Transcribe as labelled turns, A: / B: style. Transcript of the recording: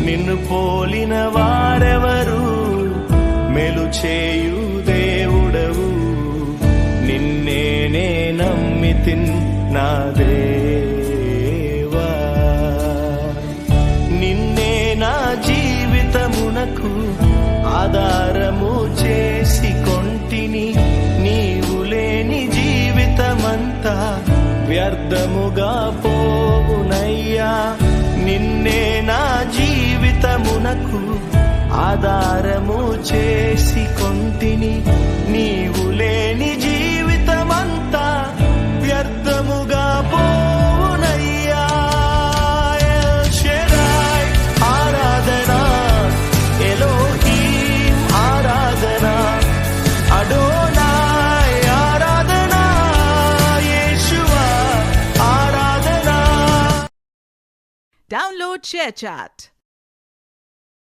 A: నిన్ను పోలిన వారెవరు? మేలు చేయు దేవుడవు, నిన్నే నమ్మితిన్ నా దేవా. నిన్నే నా జీవితమునకు ఆధారము చేసి కొంటిని. నీవు లేని జీవితమంతా వ్యర్థముగా పోవునయ్యా. నిన్నే నా జీవితమునకు ఆధారము చేసి కొంటిని. నీవు లేని జీవితమంతా వ్యర్థముగా పోవునయ్యా. ఎల్ షెడాయ్ ఆరాధన, ఎలోహీం ఆరాధన, అడోనాయ్ ఆరాధన, యేషువా ఆరాధన.
B: Download ShareChat.